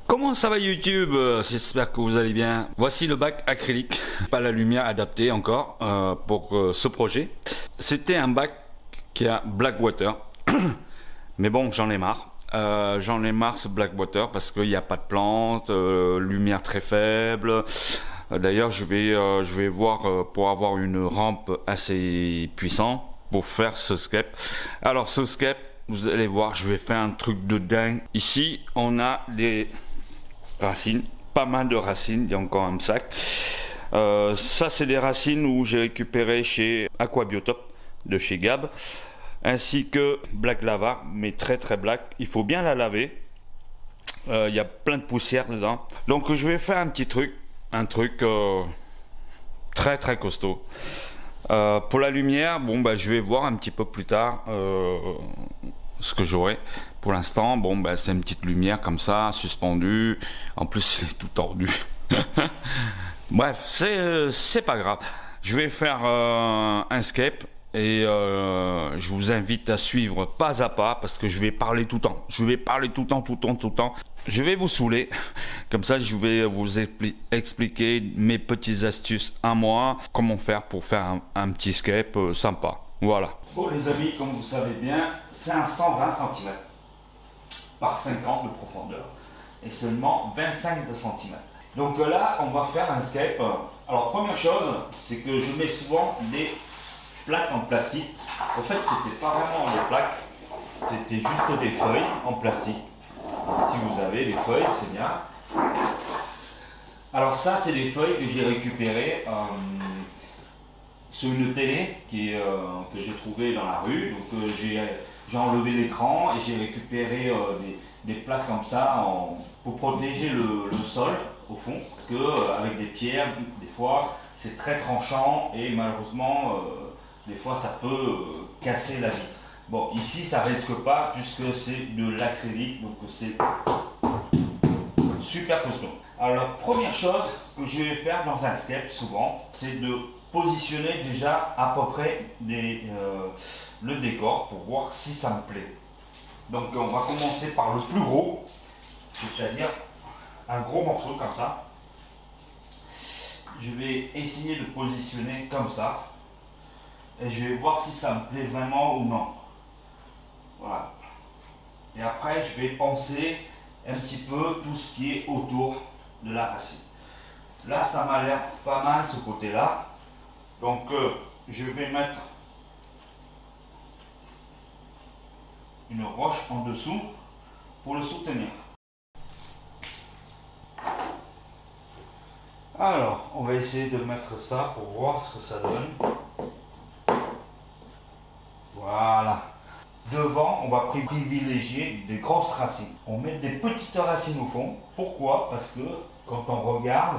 Comment ça va YouTube? J'espère que vous allez bien. Voici le bac acrylique, pas la lumière adaptée encore pour ce projet. C'était un bac qui a Blackwater, mais bon, j'en ai marre. J'en ai marre ce Blackwater parce qu'il n'y a pas de plantes, lumière très faible. D'ailleurs, je vais voir pour avoir une rampe assez puissante pour faire ce scape. Alors ce scape, vous allez voir, je vais faire un truc de dingue. Ici, on a des racines, pas mal de racines, il y a encore un sac. Ça, c'est des racines où j'ai récupéré chez Aquabiotop de chez Gab, ainsi que Black Lava, mais très très black. Il faut bien la laver. Il y a plein de poussière dedans. Donc je vais faire un petit truc, très très costaud. Pour la lumière, bon bah je vais voir un petit peu plus tard ce que j'aurai. Pour l'instant, bon bah c'est une petite lumière comme ça, suspendue. En plus c'est tout tordu. Bref, c'est pas grave. Je vais faire un scape et je vous invite à suivre pas à pas parce que je vais parler tout le temps. Je vais parler tout le temps. Je vais vous saouler. Comme ça, je vais vous expliquer mes petites astuces à moi. Comment faire pour faire un petit scape sympa. Voilà. Bon les amis, comme vous savez bien, c'est un 120 cm par 50 de profondeur et seulement 25 de cm. Donc là, on va faire un scape. Alors première chose, c'est que je mets souvent des plaques en plastique. En fait, c'était pas vraiment des plaques, c'était juste des feuilles en plastique. Si vous avez des feuilles, c'est bien. Alors ça, c'est des feuilles que j'ai récupérées sur une télé que j'ai trouvée dans la rue. Donc j'ai enlevé l'écran et j'ai récupéré des plaques comme ça pour protéger le sol au fond. Parce que avec des pierres, des fois, c'est très tranchant et malheureusement, des fois, ça peut casser la vitre. Bon, ici, ça risque pas puisque c'est de l'acrylique, donc c'est super costaud. Alors, première chose que je vais faire dans un scape souvent, c'est de positionner déjà à peu près le décor pour voir si ça me plaît. Donc, on va commencer par le plus gros, c'est-à-dire un gros morceau comme ça. Je vais essayer de positionner comme ça et je vais voir si ça me plaît vraiment ou non. Voilà. Et après, je vais penser un petit peu tout ce qui est autour de la racine. Là, ça m'a l'air pas mal ce côté-là. Donc, je vais mettre une roche en dessous pour le soutenir. Alors, on va essayer de mettre ça pour voir ce que ça donne. Voilà. Devant, on va privilégier des grosses racines. On met des petites racines au fond. Pourquoi? Parce que quand on regarde,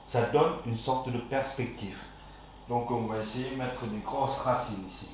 ça donne une sorte de perspective. Donc on va essayer de mettre des grosses racines ici.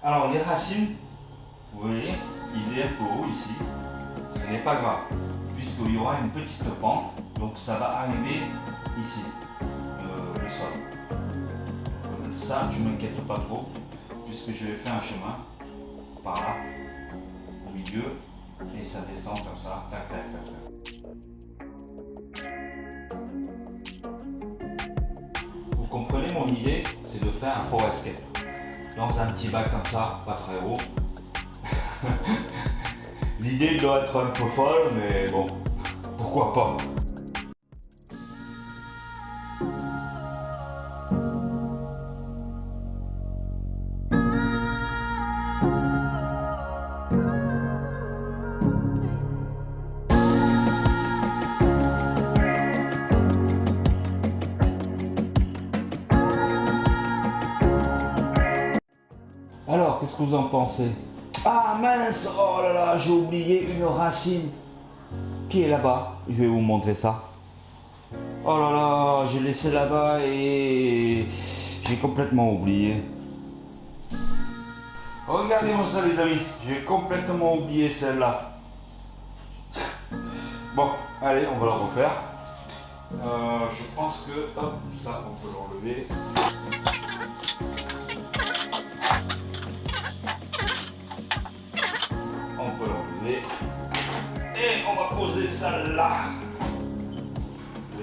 Alors les racines, vous voyez, il est un peu haut ici, ce n'est pas grave, puisqu'il y aura une petite pente, donc ça va arriver ici, le sol. Ça, je ne m'inquiète pas trop, puisque je vais faire un chemin par là, au milieu, et ça descend comme ça, tac tac tac tac. Vous comprenez mon idée, c'est de faire un faux escape. Dans un petit bac comme ça, pas très haut. L'idée doit être un peu folle, mais bon, pourquoi pas. qu'est-ce que vous en pensez? Ah mince, oh là là, j'ai oublié une racine qui est là-bas. Je vais vous montrer ça. Oh là là, j'ai laissé là-bas et j'ai complètement oublié. Regardez-moi ça les amis, j'ai complètement oublié celle-là. Bon, allez, on va la refaire. Je pense que, hop, ça on peut l'enlever. On peut l'enlever. Et on va poser ça là.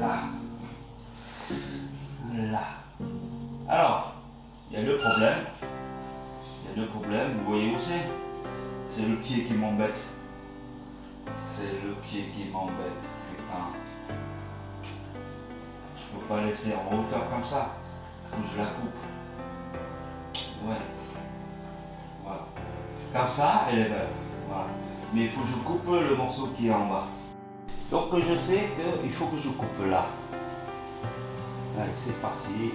Là. Là. Alors, il y a deux problèmes. Il y a deux problèmes, vous voyez où c'est? C'est le pied qui m'embête. C'est le pied qui m'embête, putain. Je peux pas laisser en hauteur comme ça. Faut que je la coupe. Ouais. Voilà. Comme ça, elle est belle. Voilà. Mais il faut que je coupe le morceau qui est en bas. Donc je sais qu'il faut que je coupe là. Allez, c'est parti.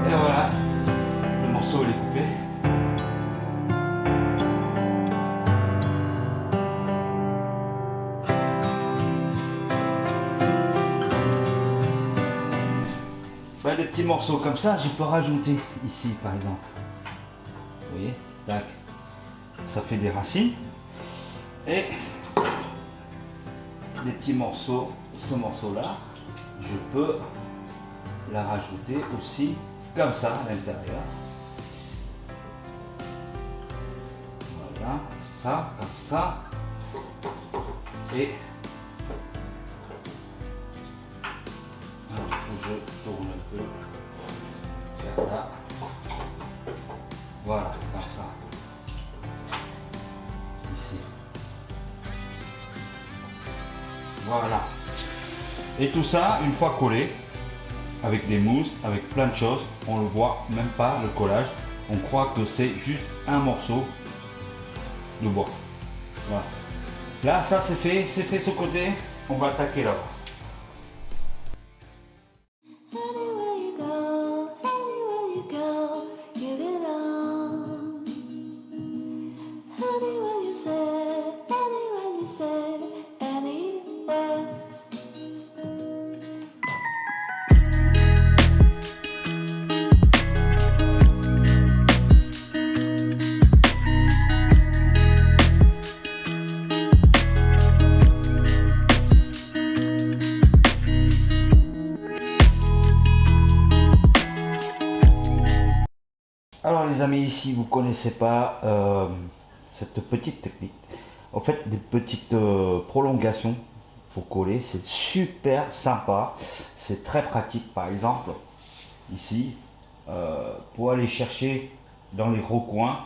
Et voilà, le morceau il est coupé. Bah, des petits morceaux comme ça, je peux rajouter ici par exemple. Vous voyez, tac, ça fait des racines. Et les petits morceaux, ce morceau-là, je peux la rajouter aussi comme ça à l'intérieur. Voilà, ça, comme ça. Et il faut que je tourne un peu. Voilà. Voilà, comme ça. Ici. Voilà. Et tout ça, une fois collé, avec des mousses, avec plein de choses, on le voit même pas le collage. On croit que c'est juste un morceau de bois. Voilà. Là, ça c'est fait ce côté. On va attaquer là-bas. Alors les amis, si vous ne connaissez pas cette petite technique, en fait des petites prolongations pour coller, c'est super sympa, c'est très pratique. Par exemple, ici, pour aller chercher dans les recoins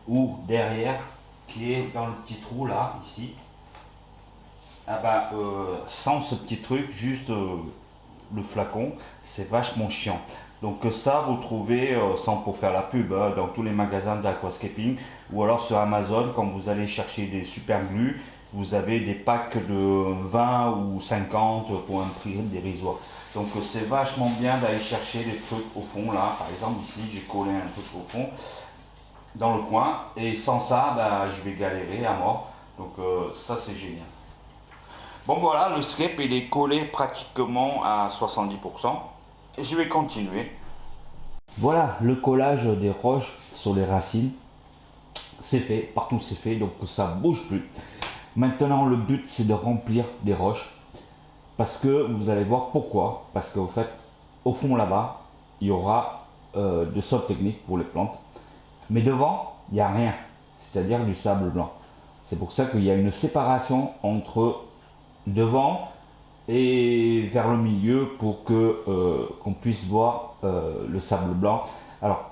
ou derrière, qui est dans le petit trou là, ici, ah ben, sans ce petit truc, juste le flacon, c'est vachement chiant. Donc ça, vous trouvez, sans pour faire la pub, hein, dans tous les magasins d'aquascaping ou alors sur Amazon, quand vous allez chercher des super glus, vous avez des packs de 20 ou 50 pour un prix dérisoire. Donc c'est vachement bien d'aller chercher des trucs au fond là. Par exemple ici, j'ai collé un truc au fond, dans le coin, et sans ça, bah, je vais galérer à mort. Donc ça c'est génial. Bon voilà, le scape il est collé pratiquement à 70%. Et je vais continuer. Voilà, le collage des roches sur les racines, c'est fait, partout c'est fait, donc ça bouge plus. Maintenant le but c'est de remplir des roches, parce que vous allez voir pourquoi. Parce qu'en fait, au fond là-bas, il y aura de sol technique pour les plantes. Mais devant, il n'y a rien, c'est-à-dire du sable blanc. C'est pour ça qu'il y a une séparation entre devant et vers le milieu pour que qu'on puisse voir le sable blanc. Alors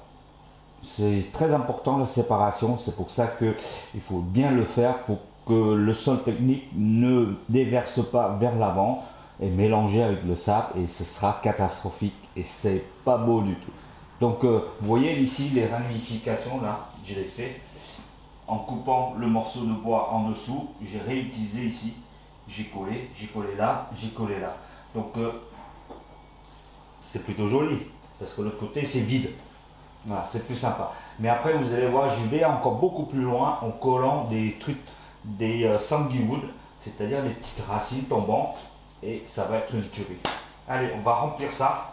c'est très important la séparation, c'est pour ça que il faut bien le faire pour que le sol technique ne déverse pas vers l'avant et mélanger avec le sable, et ce sera catastrophique et c'est pas beau du tout. Donc vous voyez ici les ramifications là, je l'ai fait en coupant le morceau de bois en dessous. J'ai réutilisé ici j'ai collé là, j'ai collé là. Donc c'est plutôt joli, parce que l'autre côté c'est vide. Voilà, c'est plus sympa. Mais après, vous allez voir, je vais encore beaucoup plus loin en collant des trucs, des sanguiwood, c'est-à-dire les petites racines tombantes, et ça va être une tuerie. Allez, on va remplir ça.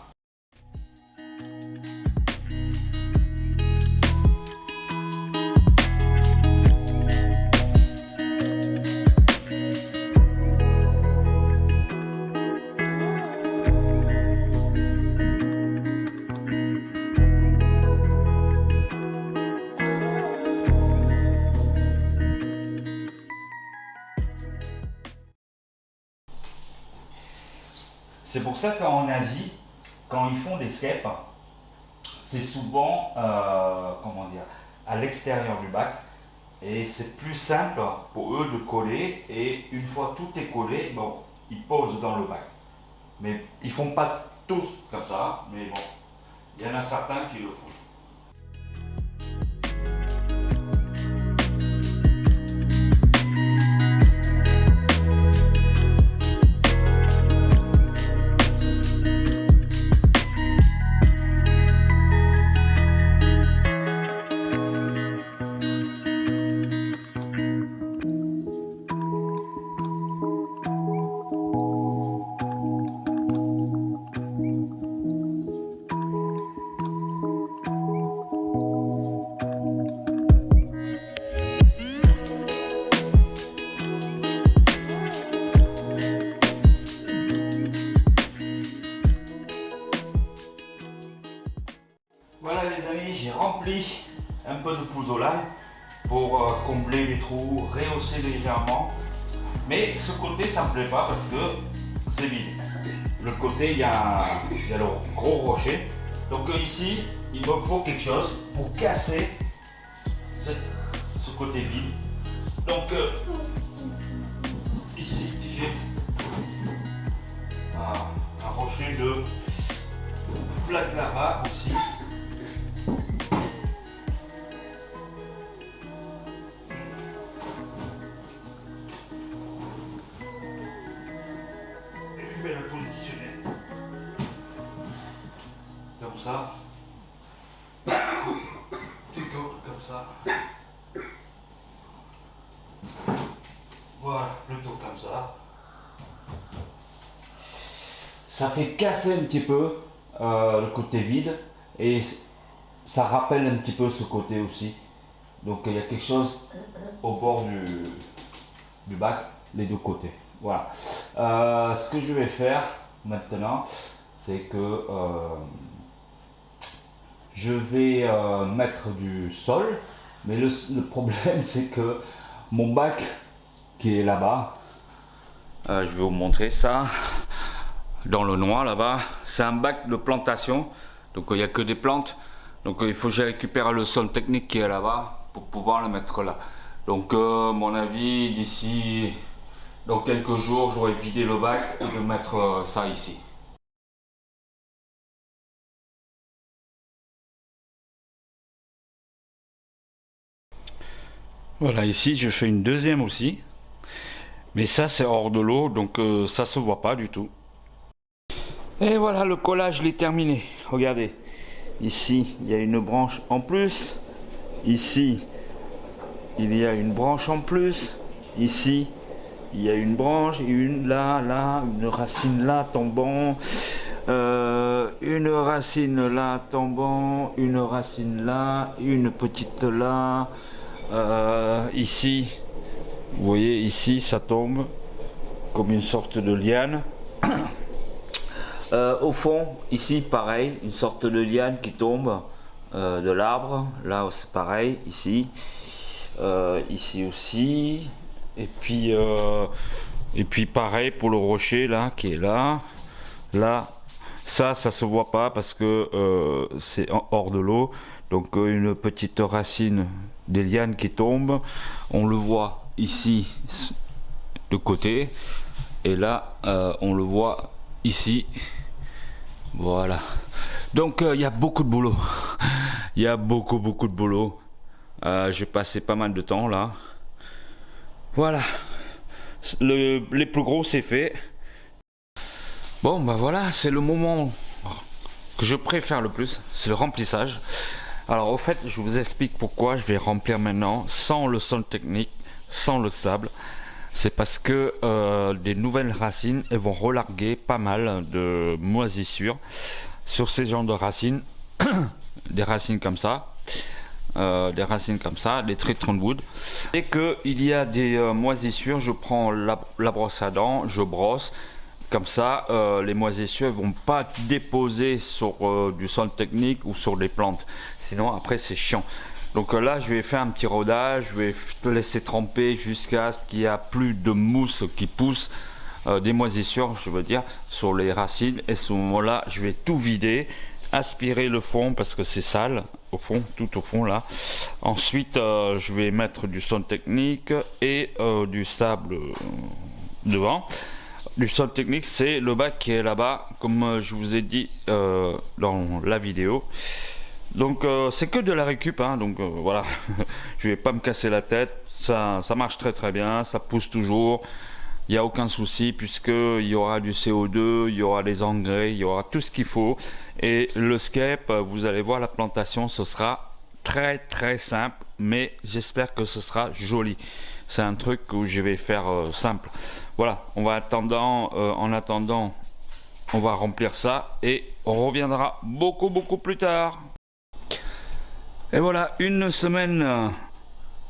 C'est pour ça qu'en Asie, quand ils font des scapes, c'est souvent comment dire, à l'extérieur du bac. Et c'est plus simple pour eux de coller. Et une fois tout est collé, bon, ils posent dans le bac. Mais ils font pas tous comme ça. Mais bon, il y en a certains qui le font. Voilà les amis, j'ai rempli un peu de pouzzolane pour combler les trous, rehausser légèrement. Mais ce côté ça me plaît pas parce que c'est vide. Le côté il y a le gros rocher. Donc ici il me faut quelque chose pour casser ce côté vide. Donc ici j'ai un rocher de plaque lava aussi. Je vais la positionner comme ça, plutôt comme ça, voilà, plutôt comme ça. Ça fait casser un petit peu le côté vide et ça rappelle un petit peu ce côté aussi. Donc il y a quelque chose au bord du bac, les deux côtés. Voilà. Ce que je vais faire maintenant, c'est que je vais mettre du sol, mais le problème c'est que mon bac qui est là-bas, je vais vous montrer ça, dans le noir là-bas, c'est un bac de plantation, donc il n'y a que des plantes, donc il faut que je récupère le sol technique qui est là-bas pour pouvoir le mettre là. Donc mon avis, d'ici dans quelques jours, j'aurai vidé le bac et de mettre ça ici. Voilà, ici je fais une deuxième aussi. Mais ça c'est hors de l'eau, donc ça se voit pas du tout. Et voilà, le collage il est terminé. Regardez, ici il y a une branche en plus. Ici il y a une branche en plus. Ici il y a une branche, une là, une racine là tombant, une racine là tombant, une racine là, une petite là, ici, vous voyez ici ça tombe comme une sorte de liane. Au fond, ici pareil, une sorte de liane qui tombe de l'arbre, là c'est pareil, ici, ici aussi. Et puis pareil pour le rocher là qui est là, ça se voit pas parce que c'est hors de l'eau, donc une petite racine des lianes qui tombe, on le voit ici de côté et là on le voit ici, voilà. Donc il y a beaucoup de boulot, il y a beaucoup de boulot, j'ai passé pas mal de temps là. Voilà, Les plus gros, c'est fait. Bon, bah voilà, c'est le moment que je préfère le plus, c'est le remplissage. Alors au fait, je vous explique pourquoi je vais remplir maintenant sans le sol technique, sans le sable. C'est parce que des nouvelles racines, elles vont relarguer pas mal de moisissures sur ces genres de racines. Des racines comme ça. Des treatment wood. Dès qu'il y a des moisissures, je prends la brosse à dents, je brosse. Comme ça, les moisissures ne vont pas déposer sur du sol technique ou sur des plantes. Sinon, après, c'est chiant. Donc là, je vais faire un petit rodage. Je vais te laisser tremper jusqu'à ce qu'il n'y a plus de mousse qui pousse, des moisissures, je veux dire, sur les racines. Et à ce moment-là, je vais tout vider, aspirer le fond parce que c'est sale, au fond, tout au fond là. Ensuite, je vais mettre du sol technique et du sable devant. Du sol technique, c'est le bac qui est là-bas, comme je vous ai dit dans la vidéo. Donc c'est que de la récup, hein, donc voilà, je vais pas me casser la tête, ça marche très bien, ça pousse toujours, il n'y a aucun souci puisqu'il y aura du CO2, il y aura des engrais, il y aura tout ce qu'il faut. Et le scape, vous allez voir la plantation, ce sera très simple, mais j'espère que ce sera joli. C'est un truc où je vais faire simple. Voilà, en attendant, on va remplir ça et on reviendra beaucoup plus tard. Et voilà, une semaine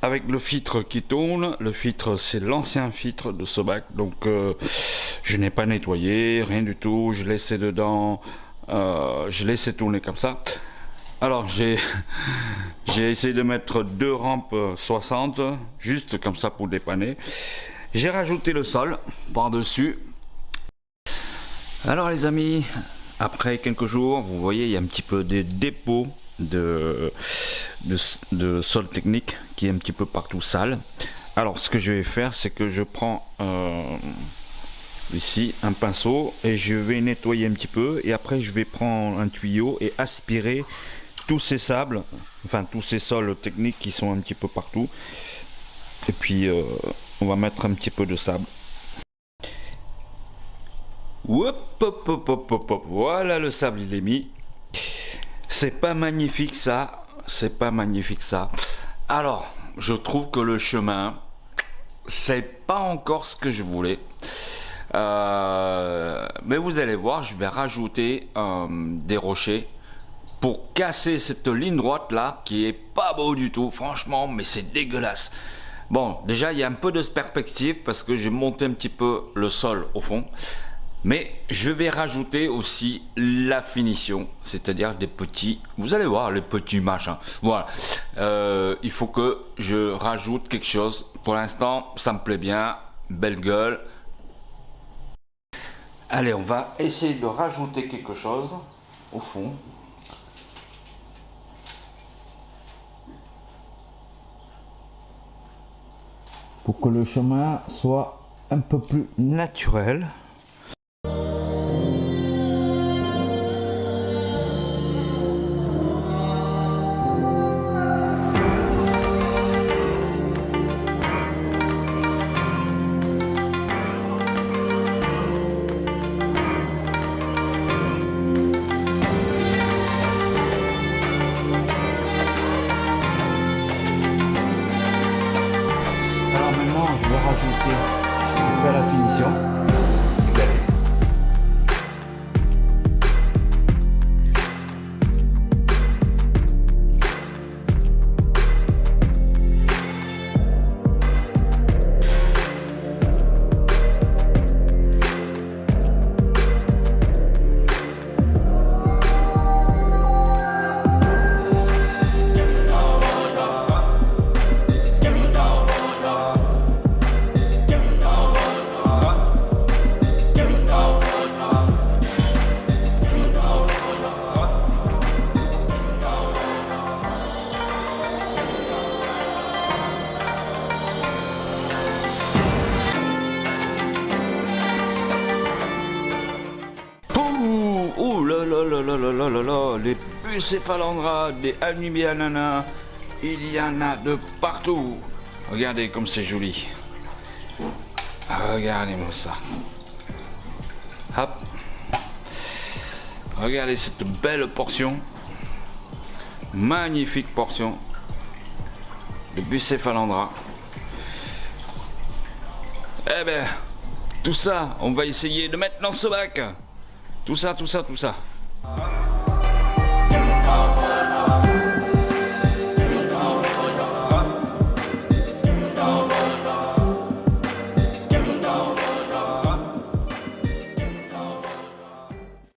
avec le filtre qui tourne. Le filtre, c'est l'ancien filtre de Sobac, donc je n'ai pas nettoyé, rien du tout. Je laissais dedans, je laissais tourner comme ça. Alors j'ai essayé de mettre 2 rampes 60, juste comme ça pour dépanner. J'ai rajouté le sol par-dessus. Alors les amis, après quelques jours, vous voyez, il y a un petit peu des dépôts de sol technique qui est un petit peu partout sale. Alors ce que je vais faire, c'est que je prends ici un pinceau et je vais nettoyer un petit peu, et après je vais prendre un tuyau et aspirer tous ces sables, enfin tous ces sols techniques qui sont un petit peu partout. Et puis on va mettre un petit peu de sable. Voilà, le sable il est mis. C'est pas magnifique ça, c'est pas magnifique ça. Alors je trouve que le chemin, c'est pas encore ce que je voulais. Mais vous allez voir, je vais rajouter des rochers pour casser cette ligne droite là qui est pas beau du tout, franchement, mais c'est dégueulasse. Bon, déjà il y a un peu de perspective parce que j'ai monté un petit peu le sol au fond, mais je vais rajouter aussi la finition, c'est-à-dire des petits, vous allez voir les petits machins. Voilà, il faut que je rajoute quelque chose. Pour l'instant ça me plaît bien, belle gueule. Allez, on va essayer de rajouter quelque chose au fond. Pour que le chemin soit un peu plus naturel. Faire la finition. Oh là là là là là là là là, les Bucephalandra, des Anubianana, il y en a de partout. Regardez comme c'est joli. Regardez-moi ça. Hop. Regardez cette belle portion. Magnifique portion de bucéphalandra. Eh ben, tout ça, on va essayer de mettre dans ce bac. Tout ça.